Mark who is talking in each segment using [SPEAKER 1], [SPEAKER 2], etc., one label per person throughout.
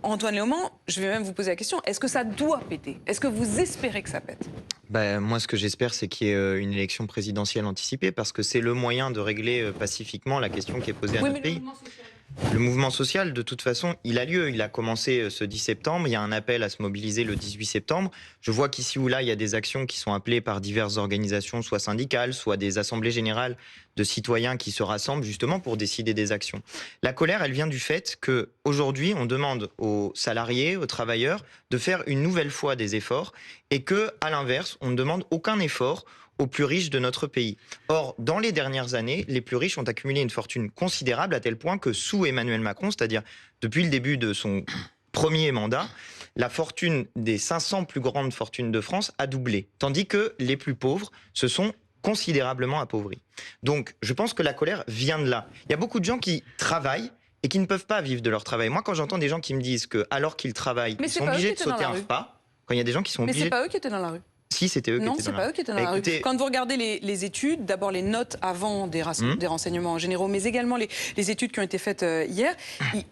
[SPEAKER 1] Antoine Léaumont, je vais même vous poser la question, est-ce que ça doit péter? Est-ce que vous espérez que ça pète?
[SPEAKER 2] Moi, ce que j'espère, c'est qu'il y ait une élection présidentielle anticipée, parce que c'est le moyen de régler pacifiquement la question qui est posée à
[SPEAKER 1] Oui,
[SPEAKER 2] notre
[SPEAKER 1] mais le
[SPEAKER 2] pays.
[SPEAKER 1] mouvement social.
[SPEAKER 2] Le mouvement social, de toute façon, il a lieu. Il a commencé ce 10 septembre. Il y a un appel à se mobiliser le 18 septembre. Je vois qu'ici ou là, il y a des actions qui sont appelées par diverses organisations, soit syndicales, soit des assemblées générales de citoyens qui se rassemblent justement pour décider des actions. La colère, elle vient du fait qu'aujourd'hui, on demande aux salariés, aux travailleurs, de faire une nouvelle fois des efforts et que, à l'inverse, on ne demande aucun effort aux plus riches de notre pays. Or, dans les dernières années, les plus riches ont accumulé une fortune considérable à tel point que sous Emmanuel Macron, c'est-à-dire depuis le début de son premier mandat, la fortune des 500 plus grandes fortunes de France a doublé, tandis que les plus pauvres se sont considérablement appauvris. Donc, je pense que la colère vient de là. Il y a beaucoup de gens qui travaillent et qui ne peuvent pas vivre de leur travail. Moi, quand j'entends des gens qui me disent que, alors qu'ils travaillent,
[SPEAKER 1] Mais
[SPEAKER 2] ils
[SPEAKER 1] c'est
[SPEAKER 2] sont
[SPEAKER 1] pas eux
[SPEAKER 2] obligés
[SPEAKER 1] qui
[SPEAKER 2] de
[SPEAKER 1] étaient dans
[SPEAKER 2] sauter
[SPEAKER 1] la
[SPEAKER 2] un
[SPEAKER 1] rue.
[SPEAKER 2] repas, quand il y a des gens qui sont
[SPEAKER 1] Mais
[SPEAKER 2] obligés...
[SPEAKER 1] c'est pas eux qui étaient dans la rue.
[SPEAKER 2] Si, c'était eux qui
[SPEAKER 1] Non,
[SPEAKER 2] étaient
[SPEAKER 1] c'est
[SPEAKER 2] dans la
[SPEAKER 1] pas
[SPEAKER 2] rue.
[SPEAKER 1] eux qui étaient dans la rue.
[SPEAKER 2] Écoutez,
[SPEAKER 1] Quand vous regardez les études, d'abord les notes avant des renseignements généraux, mais également les études qui ont été faites hier,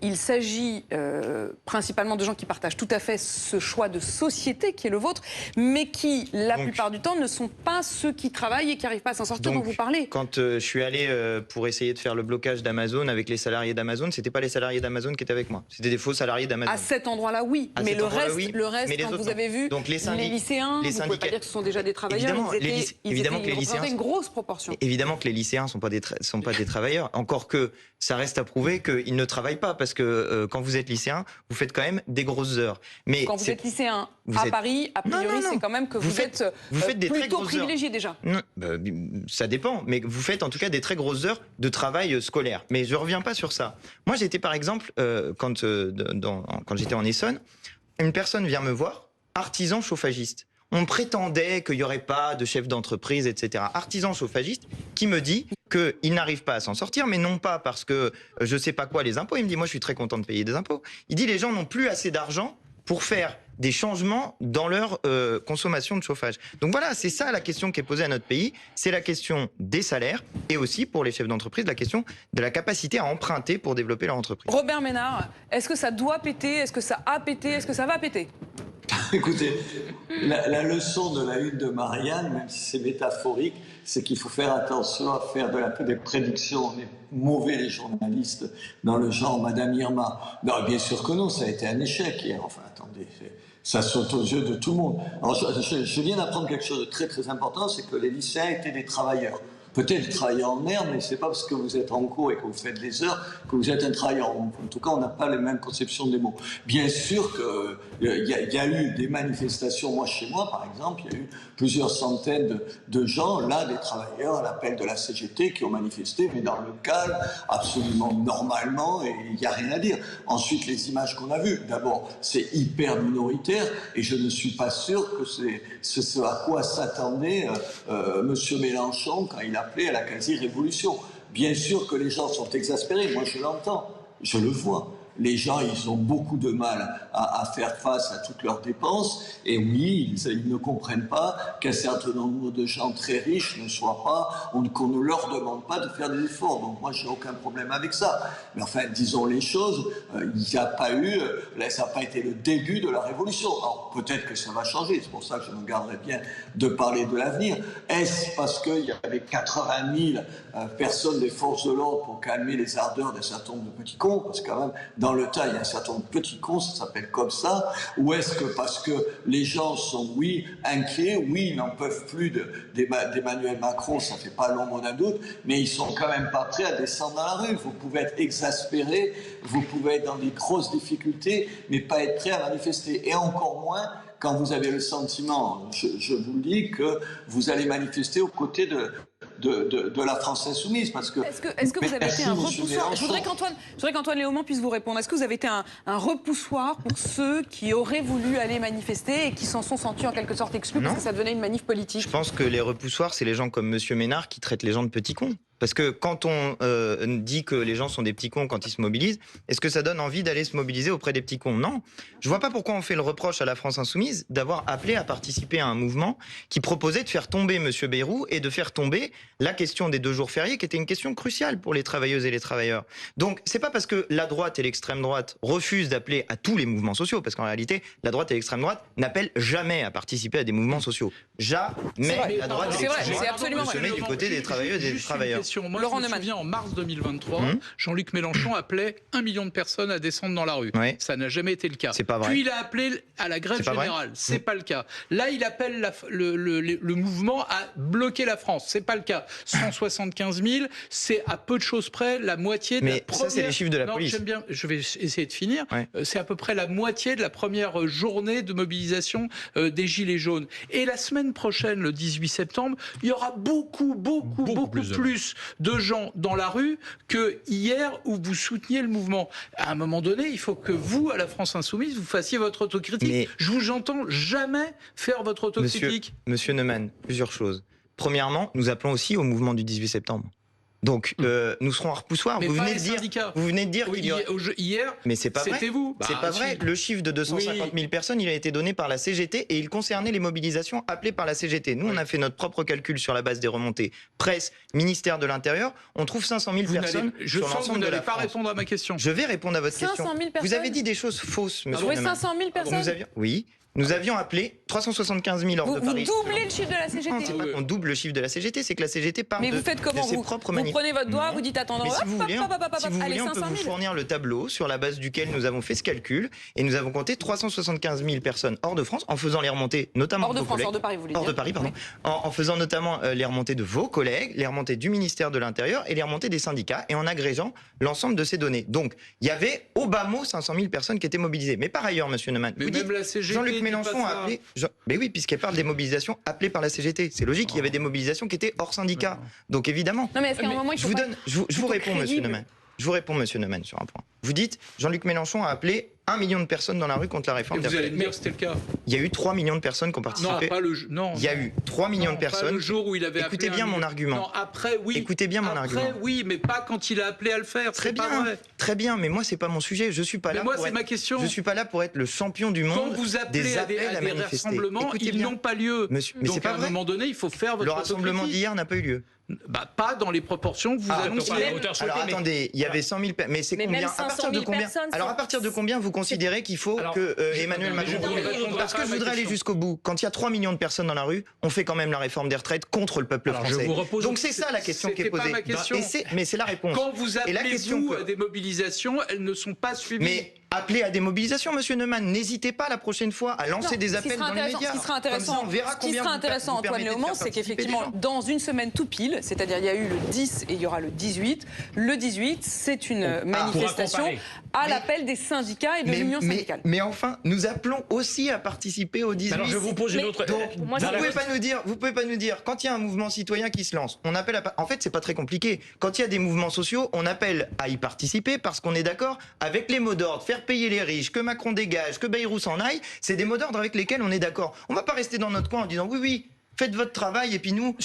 [SPEAKER 1] il s'agit principalement de gens qui partagent tout à fait ce choix de société qui est le vôtre, mais qui, la plupart du temps, ne sont pas ceux qui travaillent et qui n'arrivent pas à s'en sortir dont vous parlez.
[SPEAKER 2] Quand je suis allé pour essayer de faire le blocage d'Amazon avec les salariés d'Amazon, c'était pas les salariés d'Amazon qui étaient avec moi, c'était des faux salariés d'Amazon.
[SPEAKER 1] À cet endroit-là, oui, mais le reste, quand vous avez vu,
[SPEAKER 2] donc les
[SPEAKER 1] lycéens, vous ne pouvez pas dire que ce sont déjà des travailleurs. Évidemment, ils représentaient une grosse proportion.
[SPEAKER 2] Évidemment que les lycéens ne sont pas des travailleurs. Encore que ça reste à prouver qu'ils ne travaillent pas. Parce que quand vous êtes lycéen, vous faites quand même des grosses heures. Mais
[SPEAKER 1] quand vous êtes lycéen à Paris, a priori, c'est quand même que vous êtes
[SPEAKER 2] des
[SPEAKER 1] plutôt privilégié déjà.
[SPEAKER 2] Non, ça dépend. Mais vous faites en tout cas des très grosses heures de travail scolaire. Mais je ne reviens pas sur ça. Moi, j'étais par exemple, quand j'étais en Essonne, une personne vient me voir, artisan chauffagiste. On prétendait qu'il n'y aurait pas de chef d'entreprise, etc. Artisan chauffagiste qui me dit qu'il n'arrive pas à s'en sortir, mais non pas parce que je ne sais pas quoi les impôts. Il me dit, moi je suis très content de payer des impôts. Il dit, les gens n'ont plus assez d'argent pour faire des changements dans leur consommation de chauffage. Donc voilà, c'est ça la question qui est posée à notre pays. C'est la question des salaires et aussi pour les chefs d'entreprise, la question de la capacité à emprunter pour développer leur entreprise.
[SPEAKER 1] Robert Ménard, est-ce que ça doit péter? Est-ce que ça a pété? Est-ce que ça va péter?
[SPEAKER 3] Écoutez, la leçon de la une de Marianne, même si c'est métaphorique, c'est qu'il faut faire attention à faire des prédictions. On est mauvais, les journalistes, dans le genre Madame Irma. Non, bien sûr que non, ça a été un échec hier. Enfin, attendez, ça saute aux yeux de tout le monde. Alors, je viens d'apprendre quelque chose de très très important, c'est que les lycéens étaient des travailleurs. Peut-être travailler en mer, mais c'est pas parce que vous êtes en cours et que vous faites des heures que vous êtes un travailleur. En tout cas, on n'a pas les mêmes conceptions des mots. Bien sûr qu'il y a eu des manifestations. Moi, chez moi, par exemple, il y a eu plusieurs centaines de gens, là, des travailleurs, à l'appel de la CGT, qui ont manifesté, mais dans le calme, absolument normalement, et il n'y a rien à dire. Ensuite, les images qu'on a vues. D'abord, c'est hyper minoritaire, et je ne suis pas sûr que c'est ce à quoi s'attendait M. Mélenchon quand il a appelé à la quasi-révolution. Bien sûr que les gens sont exaspérés, moi je l'entends, je le vois. Les gens, ils ont beaucoup de mal à faire face à toutes leurs dépenses. Et oui, ils ne comprennent pas qu'un certain nombre de gens très riches ne soient pas, qu'on ne leur demande pas de faire des efforts. Donc moi, j'ai aucun problème avec ça. Mais enfin, disons les choses, il n'y a pas eu, ça n'a pas été le début de la révolution. Alors peut-être que ça va changer, c'est pour ça que je me garderai bien de parler de l'avenir. Est-ce parce qu'il y avait 80 000 personnes des forces de l'ordre pour calmer les ardeurs d'un certain nombre de petits cons, parce que quand même, dans le tas, il y a un certain nombre de petits cons, ça s'appelle comme ça, ou est-ce que parce que les gens sont, oui, inquiets, oui, ils n'en peuvent plus d'Emmanuel Macron, ça fait pas l'ombre d'un doute, mais ils sont quand même pas prêts à descendre dans la rue. Vous pouvez être exaspéré, vous pouvez être dans des grosses difficultés, mais pas être prêt à manifester. Et encore moins quand vous avez le sentiment, je vous le dis, que vous allez manifester aux côtés de la France insoumise. Parce que
[SPEAKER 1] est-ce que vous avez été un repoussoir? Je voudrais qu'Antoine Léaumont puisse vous répondre. Est-ce que vous avez été un repoussoir pour ceux qui auraient voulu aller manifester et qui s'en sont sentis en quelque sorte exclus parce que ça devenait une manif politique?
[SPEAKER 2] Je pense que les repoussoirs, c'est les gens comme M. Ménard qui traitent les gens de petits cons. Parce que quand on dit que les gens sont des petits cons quand ils se mobilisent, est-ce que ça donne envie d'aller se mobiliser auprès des petits cons? Non. Je vois pas pourquoi on fait le reproche à la France Insoumise d'avoir appelé à participer à un mouvement qui proposait de faire tomber M. Bayrou et de faire tomber la question des 2 jours fériés, qui était une question cruciale pour les travailleuses et les travailleurs. Donc, c'est pas parce que la droite et l'extrême droite refusent d'appeler à tous les mouvements sociaux, parce qu'en réalité, la droite et l'extrême droite n'appellent jamais à participer à des mouvements sociaux. Jamais la droite et l'extrême droite se met du côté des travailleuses et des travailleurs.
[SPEAKER 4] Moi, je me souviens, en mars 2023, Jean-Luc Mélenchon appelait 1 million de personnes à descendre dans la rue.
[SPEAKER 2] Oui.
[SPEAKER 4] Ça n'a jamais été le cas.
[SPEAKER 2] C'est pas vrai.
[SPEAKER 4] Puis il a appelé à la grève générale. C'est pas le cas. Là, il appelle le mouvement à bloquer la France. C'est pas le cas. 175 000, c'est à peu de choses près la moitié de la première...
[SPEAKER 2] ça, c'est les chiffres de la police.
[SPEAKER 4] J'aime bien. Je vais essayer de finir.
[SPEAKER 2] Ouais.
[SPEAKER 4] C'est à peu près la moitié de la première journée de mobilisation des Gilets jaunes. Et la semaine prochaine, le 18 septembre, il y aura beaucoup plus de gens dans la rue que hier où vous souteniez le mouvement. À un moment donné, il faut que vous, à la France Insoumise, vous fassiez votre autocritique.
[SPEAKER 2] Mais...
[SPEAKER 4] Je vous entends jamais faire votre autocritique.
[SPEAKER 2] Monsieur Neumann, plusieurs choses. Premièrement, nous appelons aussi au mouvement du 18 septembre. Donc, nous serons en repoussoir.
[SPEAKER 4] Mais
[SPEAKER 2] vous
[SPEAKER 4] pas
[SPEAKER 2] venez de dire qu'il y aurait...
[SPEAKER 4] Hier,
[SPEAKER 2] mais c'est pas vrai.
[SPEAKER 4] C'était vous.
[SPEAKER 2] C'est pas vrai. Le chiffre de 250 000 personnes, il a été donné par la CGT et il concernait les mobilisations appelées par la CGT. Nous, on a fait notre propre calcul sur la base des remontées presse, ministère de l'Intérieur. On trouve 500 000 personnes sur l'ensemble de la France.
[SPEAKER 4] Vous n'allez pas répondre à ma question.
[SPEAKER 2] Je vais répondre à votre
[SPEAKER 1] 500
[SPEAKER 2] question.
[SPEAKER 1] 000 personnes.
[SPEAKER 2] Vous avez dit des choses fausses, monsieur Neumann.
[SPEAKER 1] 500 000 personnes.
[SPEAKER 2] Nous avions appelé 375 000 hors de Paris.
[SPEAKER 1] Vous doublez le chiffre de la CGT.
[SPEAKER 2] Non, c'est pas qu'on double le chiffre de la CGT, c'est que la CGT part
[SPEAKER 1] mais vous faites comment,
[SPEAKER 2] de ses propres
[SPEAKER 1] vous prenez votre doigt, vous dites attendez,
[SPEAKER 2] mais si vous voulez,
[SPEAKER 1] allez,
[SPEAKER 2] on peut vous fournir le tableau sur la base duquel nous avons fait ce calcul et nous avons compté 375 000 personnes hors de France en faisant les remontées, notamment
[SPEAKER 1] hors de France, hors de Paris, vous voulez dire.
[SPEAKER 2] Hors de Paris, pardon. Oui. En faisant notamment les remontées de vos collègues, les remontées du ministère de l'Intérieur et les remontées des syndicats et en agrégeant l'ensemble de ces données. Donc, il y avait au bas mot 500 000 personnes qui étaient mobilisées. Mais par ailleurs, monsieur Neumann,
[SPEAKER 4] vous dites,
[SPEAKER 2] Jean-Luc Mélenchon a appelé... Mais oui, puisqu'elle parle des mobilisations appelées par la CGT. C'est logique, il y avait des mobilisations qui étaient hors syndicat. Donc évidemment.
[SPEAKER 1] Non, mais est-ce qu'à un moment, il faut
[SPEAKER 2] je vous réponds, monsieur Neumann. Je vous réponds, monsieur Neumann, sur un point. Vous dites, Jean-Luc Mélenchon a appelé 1 million de personnes dans la rue contre la réforme des retraites.
[SPEAKER 4] Vous allez me dire que c'était le cas.
[SPEAKER 2] Il y a eu 3 millions de personnes qui ont participé.
[SPEAKER 4] Non.
[SPEAKER 2] Il y a eu 3 millions de personnes.
[SPEAKER 4] Pas le jour où il avait
[SPEAKER 2] Écoutez
[SPEAKER 4] appelé
[SPEAKER 2] bien mon argument.
[SPEAKER 4] Non, après, oui.
[SPEAKER 2] Écoutez bien mon argument.
[SPEAKER 4] Après, oui, mais pas quand il a appelé à le faire.
[SPEAKER 2] Très bien, très bien, mais moi, c'est pas mon sujet. Je suis pas là.
[SPEAKER 4] Mais moi, c'est ma question.
[SPEAKER 2] Je suis pas là pour être le champion du monde.
[SPEAKER 4] Quand vous appelez à des rassemblements, ils n'ont pas lieu.
[SPEAKER 2] Mais
[SPEAKER 4] donc, à un moment donné, il faut faire votre
[SPEAKER 2] Le rassemblement d'hier n'a pas eu lieu.
[SPEAKER 4] Pas dans les proportions que vous annoncez.
[SPEAKER 2] Alors attendez, il y avait 100 000 personnes. Mais c'est combien? À partir de combien? Alors à partir de combien vous considérez qu'il faut que Emmanuel Macron... Parce que je voudrais aller jusqu'au bout. Quand il y a 3 millions de personnes dans la rue, on fait quand même la réforme des retraites contre le peuple français. Donc c'est ça la question qui est posée. Mais c'est la réponse.
[SPEAKER 4] Quand vous appelez à des mobilisations, elles ne sont pas suivies.
[SPEAKER 2] Mais appelez à des mobilisations, monsieur Neumann. N'hésitez pas la prochaine fois à lancer des appels dans les médias.
[SPEAKER 1] Ce qui sera intéressant, Antoine Léaumont, c'est qu'effectivement, dans une semaine tout pile, c'est-à-dire il y a eu le 10 et il y aura le 18. Le 18, c'est une manifestation à l'appel des syndicats et de l'union syndicale.
[SPEAKER 2] Mais enfin, nous appelons aussi à participer au 18.
[SPEAKER 5] Alors je vous pose une autre...
[SPEAKER 2] Vous pouvez pas nous dire, quand il y a un mouvement citoyen qui se lance, on appelle à... En fait, c'est pas très compliqué. Quand il y a des mouvements sociaux, on appelle à y participer parce qu'on est d'accord avec les mots d'ordre. Faire payer les riches, que Macron dégage, que Bayrou s'en aille, c'est des mots d'ordre avec lesquels on est d'accord. On va pas rester dans notre coin en disant oui, faites votre travail et puis nous,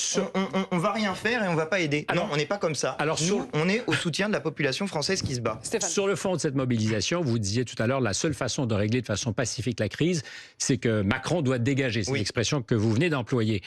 [SPEAKER 2] on va rien faire et on va pas aider. Alors, non, on n'est pas comme ça. Alors nous, on est au soutien de la population française qui se bat.
[SPEAKER 5] Stéphane. Sur le fond de cette mobilisation, vous disiez tout à l'heure, la seule façon de régler de façon pacifique la crise, c'est que Macron doit dégager. C'est l'expression que vous venez d'employer.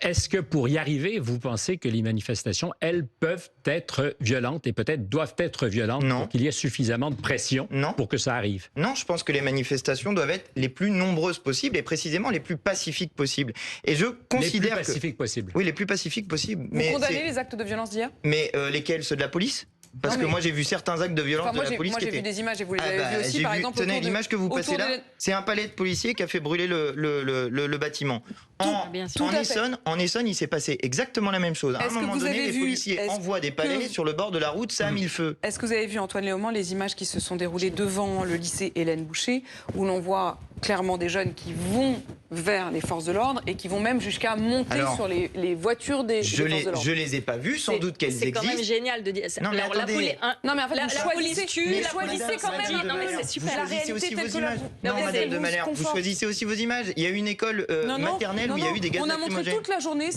[SPEAKER 5] Est-ce que pour y arriver, vous pensez que les manifestations, elles, peuvent être violentes et peut-être doivent être violentes pour qu'il y ait suffisamment de pression pour que ça arrive?
[SPEAKER 2] Non, je pense que les manifestations doivent être les plus nombreuses possibles et précisément les plus pacifiques possibles. Et je considère
[SPEAKER 5] les plus pacifiques possibles.
[SPEAKER 2] Oui, les plus pacifiques possibles.
[SPEAKER 1] Vous condamnez les actes de violence d'hier?
[SPEAKER 2] Mais lesquels? Ceux de la police? Parce que moi j'ai vu certains actes de violence de la police.
[SPEAKER 1] Moi j'ai vu des images et vous les avez vues aussi, par exemple.
[SPEAKER 2] Tenez, l'image que vous passez là, c'est un palais de policiers qui a fait brûler le bâtiment. En Essonne, il s'est passé exactement la même chose. À un moment donné, les policiers envoient des palets sur le bord de la route, ça a mis le feu.
[SPEAKER 1] Est-ce que vous avez vu, Antoine Léaumont, les images qui se sont déroulées devant le lycée Hélène Boucher, où l'on voit clairement des jeunes qui vont vers les forces de l'ordre et qui vont même jusqu'à monter sur les voitures des forces de l'ordre.
[SPEAKER 2] Je les ai pas vues, sans doute qu'elles existent.
[SPEAKER 6] C'est quand même génial de dire ça.
[SPEAKER 2] Non, mais attendez.
[SPEAKER 1] Non, mais en fait,
[SPEAKER 6] la police tue,
[SPEAKER 1] la police quand même.
[SPEAKER 6] Non, mais c'est super.
[SPEAKER 1] La réalité
[SPEAKER 2] aussi vos
[SPEAKER 1] telle que
[SPEAKER 2] images. Non, Madame de Malherbe, vous choisissez aussi vos images. Il y a eu une école maternelle où il y a eu des gaz lacrymogènes.
[SPEAKER 1] On a montré toute la journée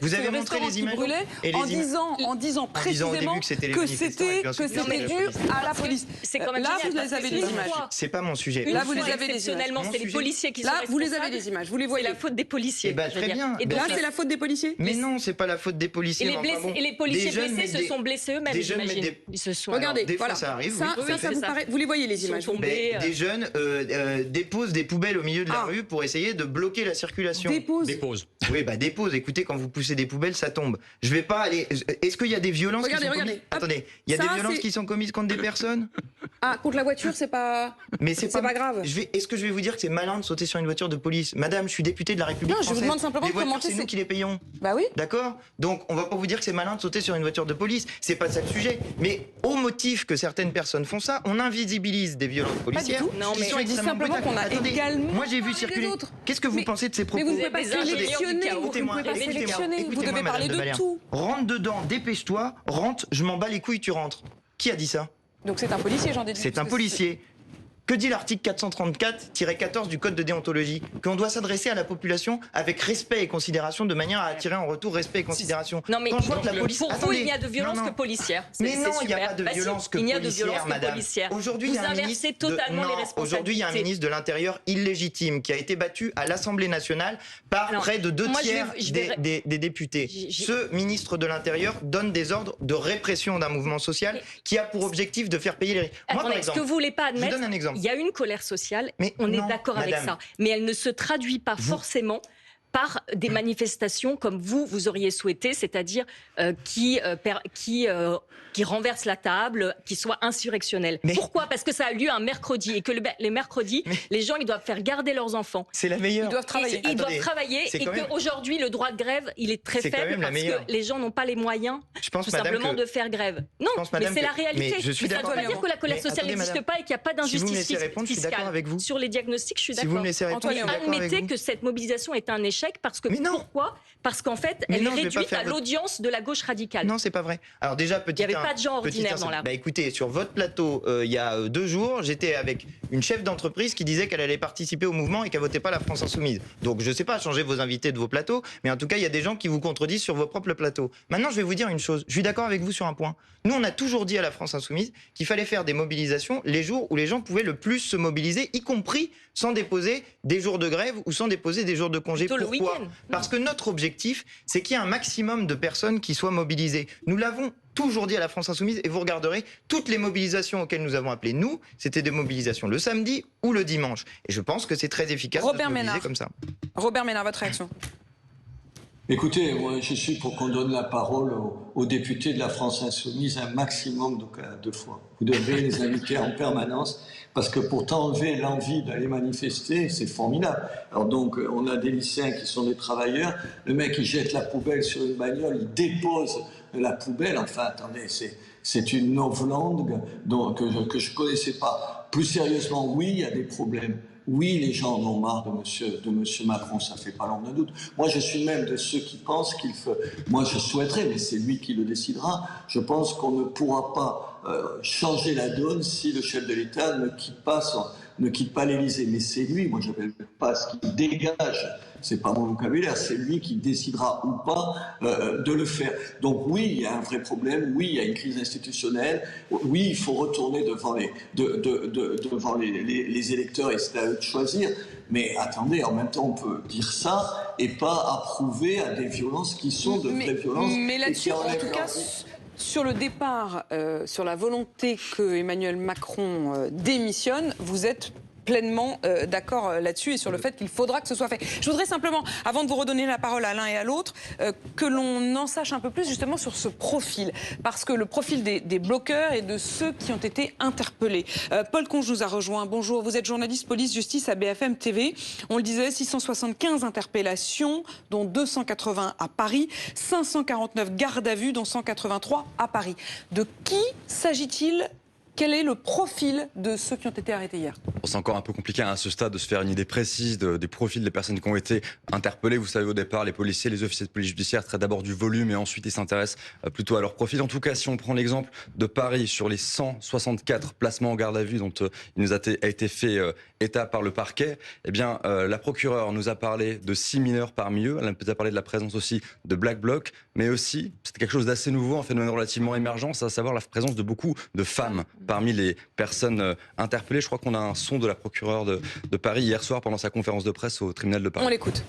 [SPEAKER 2] vous avez montré les images
[SPEAKER 1] en disant précisément que c'était dû à la police.
[SPEAKER 6] C'est quand même
[SPEAKER 1] là, vous les avez les images.
[SPEAKER 2] C'est pas mon sujet.
[SPEAKER 1] Là, vous les avez les images.
[SPEAKER 6] C'est les policiers qui sont responsables.
[SPEAKER 1] Là, vous les avez les images. Vous les voyez.
[SPEAKER 6] C'est la faute des policiers.
[SPEAKER 2] Très bien.
[SPEAKER 1] Et là, c'est la faute des policiers.
[SPEAKER 2] Mais non, c'est pas la faute des policiers.
[SPEAKER 6] Et les policiers blessés se sont blessés eux-mêmes, j'imagine.
[SPEAKER 1] Regardez,
[SPEAKER 2] des fois,
[SPEAKER 1] voilà.
[SPEAKER 2] ça arrive.
[SPEAKER 1] Ça vous paraît. Vous les voyez les images.
[SPEAKER 2] Des jeunes déposent des poubelles au milieu de la rue pour essayer de bloquer la circulation.
[SPEAKER 5] Dépose.
[SPEAKER 2] Oui, dépose. Écoutez, quand vous poussez des poubelles, ça tombe. Je vais pas aller. Est-ce qu'il y a des violences qui sont commises? Attendez, il y a des violences qui sont commises contre des personnes?
[SPEAKER 1] Ah, contre la voiture, c'est pas.
[SPEAKER 2] Mais c'est
[SPEAKER 1] pas grave.
[SPEAKER 2] Est-ce que je vais vous dire que c'est malin de sauter sur une voiture de police? Madame, je suis député de la République française.
[SPEAKER 1] Je vous demande simplement
[SPEAKER 2] les
[SPEAKER 1] de commenter.
[SPEAKER 2] C'est nous qui les payons.
[SPEAKER 1] Bah oui.
[SPEAKER 2] D'accord. Donc, on va pas vous dire que c'est malin de sauter sur une voiture de police. C'est pas ça le sujet. Mais au motif que certaines personnes font ça, on invisibilise des violences policières.
[SPEAKER 1] Non, mais je dis simplement qu'on a également.
[SPEAKER 2] Moi, j'ai vu circuler. Qu'est-ce que vous pensez de ces propos?
[SPEAKER 1] Mais vous ne pouvez pas sélectionner. Vous devez parler de tout.
[SPEAKER 2] Rentre dedans, dépêche-toi. Rentre, je m'en bats les couilles, tu rentres. Qui a dit ça?
[SPEAKER 1] Donc c'est un policier, j'en déduis.
[SPEAKER 2] C'est un policier. Que dit l'article 434-14 du Code de déontologie? Qu'on doit s'adresser à la population avec respect et considération, de manière à attirer en retour respect et considération.
[SPEAKER 6] Non, mais
[SPEAKER 2] quand je vois que la police...
[SPEAKER 6] pour vous, il n'y a de violence que policière.
[SPEAKER 2] Mais non, il n'y a pas de violence que policière, madame.
[SPEAKER 6] Il n'y a de violence que policière.
[SPEAKER 2] Aujourd'hui, il y a un ministre aujourd'hui, il y a un ministre de l'Intérieur illégitime qui a été battu à l'Assemblée nationale par près de 2/3 des députés. Ce ministre de l'Intérieur donne des ordres de répression d'un mouvement social qui a pour objectif de faire payer les risques. Moi, par exemple,
[SPEAKER 6] ce que vous voulez pas admettre,
[SPEAKER 2] je vous donne un exemple.
[SPEAKER 6] Il y a une colère sociale,
[SPEAKER 2] mais
[SPEAKER 6] on est d'accord avec ça. Mais elle ne se traduit pas forcément par des manifestations comme vous auriez souhaité, c'est-à-dire qui renversent la table, qui soient insurrectionnels. Pourquoi? Parce que ça a lieu un mercredi et que les mercredis, les gens ils doivent faire garder leurs enfants.
[SPEAKER 2] C'est la meilleure.
[SPEAKER 1] Ils doivent travailler.
[SPEAKER 6] Ils doivent travailler et qu'aujourd'hui le droit de grève il est très faible parce que les gens n'ont pas les moyens tout simplement de faire grève. Non, mais c'est la réalité.
[SPEAKER 2] Mais ça
[SPEAKER 6] ne veut pas dire que la colère sociale n'existe pas et qu'il n'y a pas d'injustice fiscale. Sur les diagnostics, je suis d'accord. Admettez que cette mobilisation est un échec parce que pourquoi? Parce qu'en fait, elle est réduite à l'audience de la gauche radicale.
[SPEAKER 2] Non, c'est pas vrai. Alors déjà, il n'y avait
[SPEAKER 6] pas de gens ordinaires dans la rue.
[SPEAKER 2] Écoutez, sur votre plateau, il y a 2 jours, j'étais avec une chef d'entreprise qui disait qu'elle allait participer au mouvement et qu'elle votait pas la France Insoumise. Donc je sais pas, changer vos invités de vos plateaux, mais en tout cas, il y a des gens qui vous contredisent sur vos propres plateaux. Maintenant, je vais vous dire une chose. Je suis d'accord avec vous sur un point. Nous, on a toujours dit à la France Insoumise qu'il fallait faire des mobilisations les jours où les gens pouvaient le plus se mobiliser, y compris sans déposer des jours de grève ou sans déposer des jours de congé. Pourquoi? Parce que notre objectif, c'est qu'il y ait un maximum de personnes qui soient mobilisées. Nous l'avons toujours dit à la France Insoumise, et vous regarderez, toutes les mobilisations auxquelles nous avons appelé, nous, c'était des mobilisations le samedi ou le dimanche. Et je pense que c'est très efficace de se mobiliser comme ça.
[SPEAKER 1] Robert Ménard, votre réaction?
[SPEAKER 3] Écoutez, moi je suis pour qu'on donne la parole aux députés de la France Insoumise un maximum de fois. Vous devez les inviter en permanence parce que pour t'enlever l'envie d'aller manifester, c'est formidable. Alors donc on a des lycéens qui sont des travailleurs, le mec il jette la poubelle sur une bagnole, il dépose la poubelle, enfin attendez, c'est une novlangue que je connaissais pas. Plus sérieusement, oui, il y a des problèmes. Oui, les gens en ont marre de monsieur Macron, ça fait pas l'ombre d'un doute. Moi, je suis même de ceux qui pensent qu'il faut... Moi, je souhaiterais, mais c'est lui qui le décidera, je pense qu'on ne pourra pas changer la donne si le chef de l'État ne quitte pas l'Élysée. Mais c'est lui, moi, j'appelle pas ce qu'il dégage. C'est pas mon vocabulaire, c'est lui qui décidera ou pas de le faire. Donc oui, il y a un vrai problème, oui, il y a une crise institutionnelle, oui, il faut retourner devant les électeurs et c'est à eux de choisir. Mais attendez, en même temps, on peut dire ça et pas approuver à des violences qui sont de vraies violences.
[SPEAKER 1] Mais là-dessus, en tout cas, sur le départ, sur la volonté que Emmanuel Macron démissionne, vous êtes pleinement d'accord là-dessus et sur le fait qu'il faudra que ce soit fait. Je voudrais simplement, avant de vous redonner la parole à l'un et à l'autre, que l'on en sache un peu plus justement sur ce profil. Parce que le profil des bloqueurs et de ceux qui ont été interpellés. Paul Conge nous a rejoint. Bonjour, vous êtes journaliste police-justice à BFM TV. On le disait, 675 interpellations, dont 280 à Paris, 549 gardes à vue, dont 183 à Paris. De qui s'agit-il ? Quel est le profil de ceux qui ont été arrêtés hier?
[SPEAKER 7] C'est encore un peu compliqué à ce stade de se faire une idée précise des profils des personnes qui ont été interpellées. Vous savez, au départ, les policiers, les officiers de police judiciaire traitent d'abord du volume et ensuite ils s'intéressent plutôt à leur profil. En tout cas, si on prend l'exemple de Paris, sur les 164 placements en garde à vue dont il nous a été fait état par le parquet, eh bien, la procureure nous a parlé de 6 mineurs parmi eux. Elle nous a parlé de la présence aussi de Black Bloc, mais aussi, c'est quelque chose d'assez nouveau, un phénomène relativement émergent, à savoir la présence de beaucoup de femmes parmi les personnes interpellées. Je crois qu'on a un son de la procureure de Paris hier soir pendant sa conférence de presse au tribunal de Paris.
[SPEAKER 1] On l'écoute.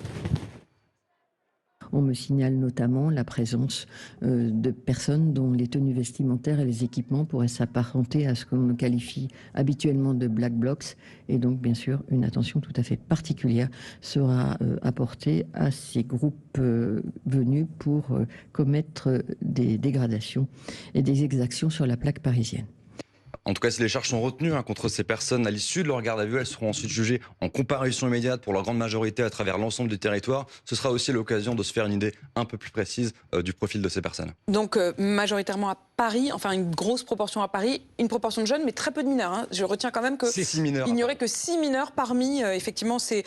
[SPEAKER 8] On me signale notamment la présence de personnes dont les tenues vestimentaires et les équipements pourraient s'apparenter à ce qu'on qualifie habituellement de black blocs. Et donc, bien sûr, une attention tout à fait particulière sera apportée à ces groupes venus pour commettre des dégradations et des exactions sur la plaque parisienne.
[SPEAKER 7] En tout cas, si les charges sont retenues contre ces personnes à l'issue de leur garde à vue, elles seront ensuite jugées en comparution immédiate pour leur grande majorité à travers l'ensemble du territoire. Ce sera aussi l'occasion de se faire une idée un peu plus précise du profil de ces personnes. Donc
[SPEAKER 1] majoritairement à Paris, enfin une grosse proportion à Paris, une proportion de jeunes mais très peu de mineurs. Hein. Je retiens quand même qu'il n'y aurait que 6 mineurs parmi effectivement ces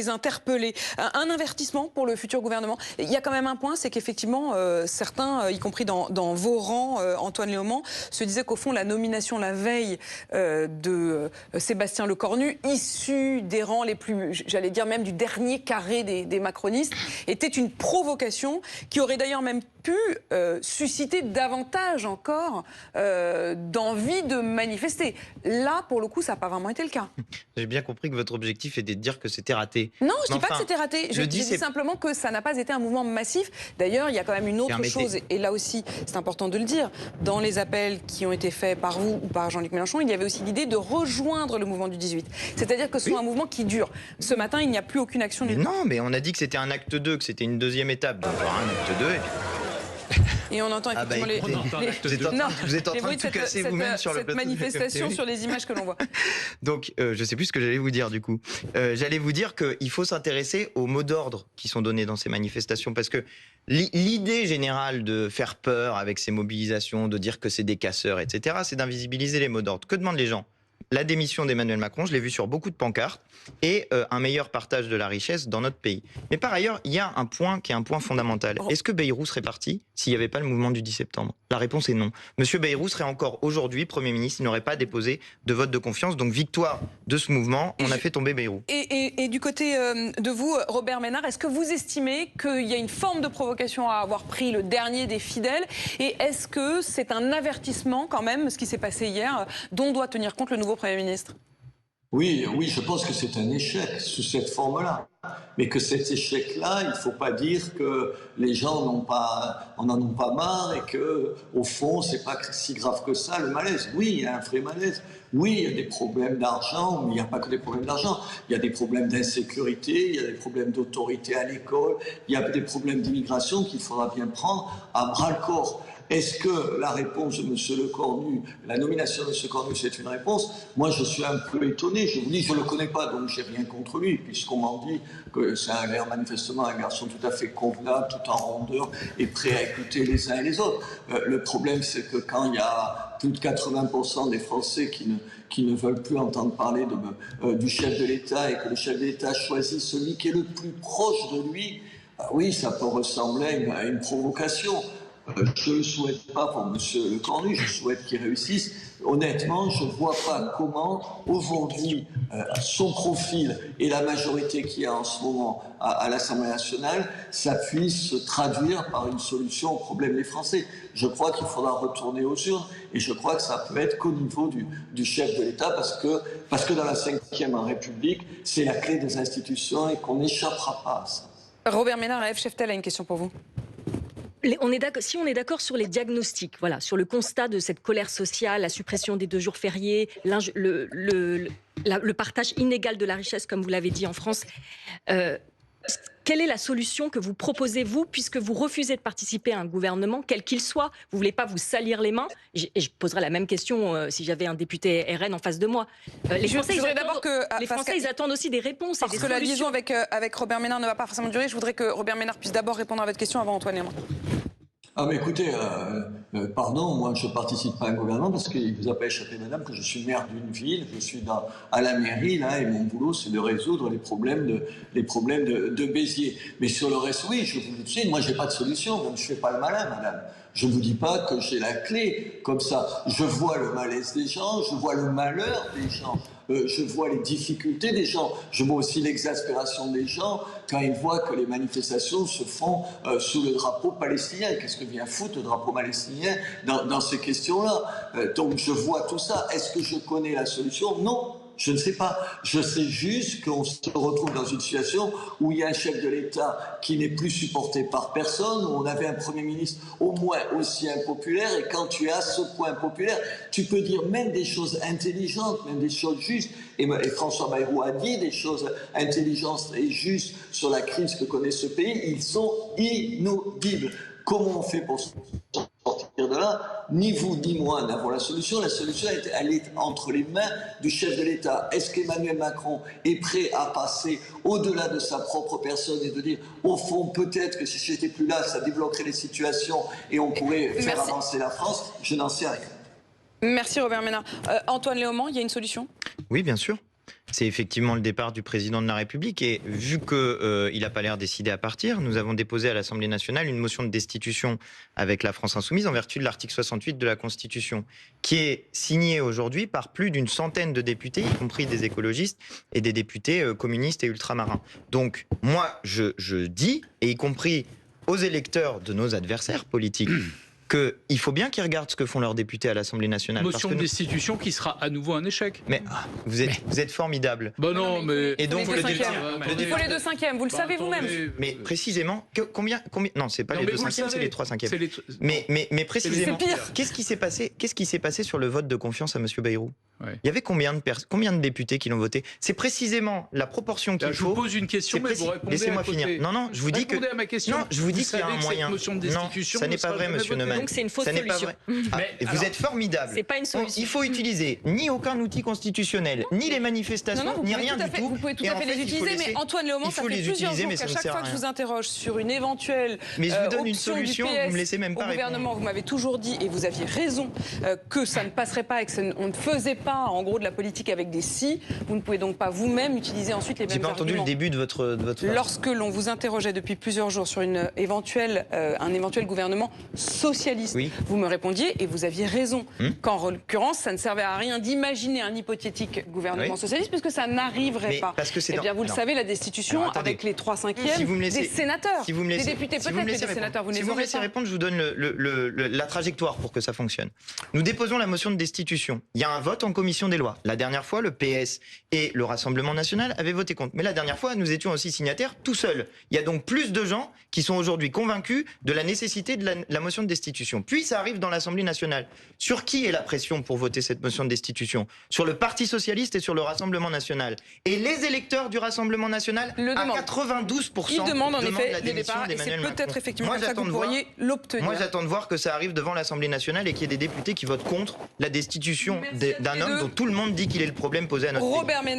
[SPEAKER 1] interpellés. Un avertissement pour le futur gouvernement. Il y a quand même un point, c'est qu'effectivement certains, y compris dans vos rangs, Antoine Léaumont, se disaient qu'au fond la nomination la veille de Sébastien Lecornu, issu des rangs les plus, j'allais dire même du dernier carré des macronistes, était une provocation qui aurait d'ailleurs même pu susciter davantage encore d'envie de manifester. Là, pour le coup, ça n'a pas vraiment été le cas.
[SPEAKER 2] J'ai bien compris que votre objectif était de dire que c'était raté.
[SPEAKER 1] Non, je ne dis pas que c'était raté. Je dis simplement que ça n'a pas été un mouvement massif. D'ailleurs, il y a quand même une autre chose, et là aussi, c'est important de le dire. Dans les appels qui ont été faits par vous ou par Jean-Luc Mélenchon, il y avait aussi l'idée de rejoindre le mouvement du 18. C'est-à-dire que ce soit un mouvement qui dure. Ce matin, il n'y a plus aucune action du tout.
[SPEAKER 2] Non, mais on a dit que c'était un acte 2, que c'était une deuxième étape. Donc, un acte 2 et puis...
[SPEAKER 1] Et on entend effectivement
[SPEAKER 2] vous êtes en train de tout casser vous-même sur le plateau.
[SPEAKER 1] Cette manifestation sur les images que l'on voit.
[SPEAKER 2] Donc, je ne sais plus ce que j'allais vous dire du coup. J'allais vous dire qu'il faut s'intéresser aux mots d'ordre qui sont donnés dans ces manifestations parce que l'idée générale de faire peur avec ces mobilisations, de dire que c'est des casseurs, etc., c'est d'invisibiliser les mots d'ordre. Que demandent les gens ? La démission d'Emmanuel Macron, je l'ai vu sur beaucoup de pancartes, et un meilleur partage de la richesse dans notre pays. Mais par ailleurs, il y a un point qui est un point fondamental. Est-ce que Bayrou serait parti s'il n'y avait pas le mouvement du 10 septembre ? La réponse est non. Monsieur Bayrou serait encore aujourd'hui Premier ministre, il n'aurait pas déposé de vote de confiance. Donc victoire de ce mouvement, on a fait tomber Bayrou.
[SPEAKER 1] Et du côté de vous, Robert Ménard, est-ce que vous estimez qu'il y a une forme de provocation à avoir pris le dernier des fidèles ? Et est-ce que c'est un avertissement quand même, ce qui s'est passé hier, dont doit tenir compte le nouveau Premier ministre ?
[SPEAKER 3] Oui, je pense que c'est un échec sous cette forme-là. Mais que cet échec-là, il ne faut pas dire que les gens n'en ont pas marre et que, au fond, c'est pas si grave que ça, le malaise. Oui, il y a un vrai malaise. Oui, il y a des problèmes d'argent, mais il n'y a pas que des problèmes d'argent. Il y a des problèmes d'insécurité, il y a des problèmes d'autorité à l'école, il y a des problèmes d'immigration qu'il faudra bien prendre à bras-le-corps. Est-ce que la réponse de M. Lecornu, la nomination de M. Lecornu, c'est une réponse ? Moi, je suis un peu étonné. Je vous dis, je ne le connais pas, donc je n'ai rien contre lui, puisqu'on m'en dit que c'est manifestement un garçon tout à fait convenable, tout en rondeur, et prêt à écouter les uns et les autres. Le problème, c'est que quand il y a plus de 80% des Français qui ne veulent plus entendre parler du chef de l'État et que le chef de l'État choisit celui qui est le plus proche de lui, oui, ça peut ressembler à une provocation. Je ne le souhaite pas pour M. Lecornu, je souhaite qu'il réussisse. Honnêtement, je ne vois pas comment, aujourd'hui, son profil et la majorité qu'il y a en ce moment à l'Assemblée nationale, ça puisse se traduire par une solution au problème des Français. Je crois qu'il faudra retourner aux urnes et je crois que ça peut être qu'au niveau du chef de l'État parce que dans la 5e République, c'est la clé des institutions et qu'on n'échappera pas à ça.
[SPEAKER 1] Robert Ménard, F. Cheftel a une question pour vous.
[SPEAKER 6] Si on est d'accord sur les diagnostics, voilà, sur le constat de cette colère sociale, la suppression des 2 jours fériés, le partage inégal de la richesse, comme vous l'avez dit en France, quelle est la solution que vous proposez, vous, puisque vous refusez de participer à un gouvernement, quel qu'il soit, vous ne voulez pas vous salir les mains, et je poserais la même question si j'avais un député RN en face de moi. Les Français, ils attendent aussi des réponses.
[SPEAKER 1] Parce
[SPEAKER 6] et des
[SPEAKER 1] que
[SPEAKER 6] solutions.
[SPEAKER 1] La liaison avec Robert Ménard ne va pas forcément durer. Je voudrais que Robert Ménard puisse d'abord répondre à votre question avant Antoine Léaumont.
[SPEAKER 3] Ah mais écoutez, pardon, moi je ne participe pas à un gouvernement parce qu'il ne vous a pas échappé, madame, que je suis maire d'une ville, je suis à la mairie, là, et mon boulot c'est de résoudre les problèmes de Béziers. Mais sur le reste, oui, je vous le dis, moi je n'ai pas de solution, donc je ne fais pas le malin, madame. Je ne vous dis pas que j'ai la clé, comme ça. Je vois le malaise des gens, je vois le malheur des gens. Je vois les difficultés des gens, je vois aussi l'exaspération des gens quand ils voient que les manifestations se font sous le drapeau palestinien. Qu'est-ce que vient foutre le drapeau palestinien dans ces questions-là? Donc je vois tout ça. Est-ce que je connais la solution? Non. Je ne sais pas. Je sais juste qu'on se retrouve dans une situation où il y a un chef de l'État qui n'est plus supporté par personne, où on avait un Premier ministre au moins aussi impopulaire, et quand tu es à ce point impopulaire, tu peux dire même des choses intelligentes, même des choses justes. Et François Bayrou a dit des choses intelligentes et justes sur la crise que connaît ce pays. Ils sont inaudibles. Comment on fait pour sortir de là? Ni vous ni moi n'avons la solution. La solution, elle est entre les mains du chef de l'État. Est-ce qu'Emmanuel Macron est prêt à passer au-delà de sa propre personne et de dire, au fond, peut-être que si j'étais plus là, ça débloquerait les situations et on pourrait faire avancer la France? Je n'en sais rien.
[SPEAKER 1] Merci Robert Ménard. Antoine Léaumont, il y a une solution?
[SPEAKER 2] Oui, bien sûr. C'est effectivement le départ du président de la République, et vu qu'il n'a pas l'air décidé à partir, nous avons déposé à l'Assemblée nationale une motion de destitution avec la France Insoumise en vertu de l'article 68 de la Constitution, qui est signée aujourd'hui par plus d'une centaine de députés, y compris des écologistes et des députés communistes et ultramarins. Donc moi je dis, et y compris aux électeurs de nos adversaires politiques, qu'il faut bien qu'ils regardent ce que font leurs députés à l'Assemblée nationale.
[SPEAKER 4] Motion de destitution qui sera à nouveau un échec.
[SPEAKER 2] Mais vous êtes formidables.
[SPEAKER 4] Bah non, mais...
[SPEAKER 2] Et donc,
[SPEAKER 1] il faut les 2 cinquièmes, vous le savez vous-même.
[SPEAKER 2] Mais précisément, combien non, c'est pas les 2 cinquièmes, c'est les 3 cinquièmes. Mais précisément, qu'est-ce qui s'est passé sur le vote de confiance à M. Bayrou? Il y avait combien de députés qui l'ont voté? C'est précisément la proportion qu'il faut.
[SPEAKER 4] Je vous pose une question, mais vous répondez.
[SPEAKER 2] Laissez-moi finir. Non, je vous dis que.
[SPEAKER 4] À ma question.
[SPEAKER 2] Non, je vous dis qu'il y a un moyen.
[SPEAKER 4] Non,
[SPEAKER 2] ça n'est pas vrai, monsieur Neumann.
[SPEAKER 6] Donc c'est une fausse solution.
[SPEAKER 2] Vous êtes formidable.
[SPEAKER 6] C'est pas une solution.
[SPEAKER 2] Il faut utiliser ni aucun outil constitutionnel, ni les manifestations, ni rien du tout.
[SPEAKER 1] Vous pouvez tout à fait les utiliser, mais Antoine Léaumont, ça fait plusieurs jours qu'à chaque fois que je vous interroge sur une éventuelle
[SPEAKER 2] mais je vous donne une
[SPEAKER 1] option
[SPEAKER 2] solution,
[SPEAKER 1] du PS
[SPEAKER 2] vous me laissez même pas
[SPEAKER 1] au gouvernement, vous m'avez toujours dit, et vous aviez raison, que ça ne passerait pas et qu'on ne faisait pas, en gros, de la politique avec des si. Vous ne pouvez donc pas vous-même utiliser ensuite les mêmes arguments.
[SPEAKER 2] J'ai pas entendu le début de votre phrase.
[SPEAKER 1] Lorsque l'on vous interrogeait depuis plusieurs jours sur un éventuel gouvernement socialiste, vous me répondiez, et vous aviez raison, qu'en l'occurrence, ça ne servait à rien d'imaginer un hypothétique gouvernement socialiste, puisque ça n'arriverait pas. Eh bien, vous le savez, la destitution, avec les 3 cinquièmes des sénateurs, des députés, peut-être, mais des sénateurs, vous ne les aurez pas.
[SPEAKER 2] Si vous me laissez répondre, je vous donne la trajectoire pour que ça fonctionne. Nous déposons la motion de destitution. Il y a un vote en commission des lois. La dernière fois, le PS et le Rassemblement national avaient voté contre. Mais la dernière fois, nous étions aussi signataires tout seuls. Il y a donc plus de gens qui sont aujourd'hui convaincus de la nécessité de la motion de destitution. Puis ça arrive dans l'Assemblée nationale. Sur qui est la pression pour voter cette motion de destitution? Sur le Parti socialiste et sur le Rassemblement national. Et les électeurs du Rassemblement national, à 92%,
[SPEAKER 1] ils demandent en effet
[SPEAKER 2] la démission d'Emmanuel Macron.
[SPEAKER 1] C'est peut-être effectivement comme ça que vous pourriez l'obtenir.
[SPEAKER 2] Moi, j'attends de voir que ça arrive devant l'Assemblée nationale et qu'il y ait des députés qui votent contre la destitution d'un homme dont tout le monde dit qu'il est le problème posé à notre pays.
[SPEAKER 1] Robert Ménard.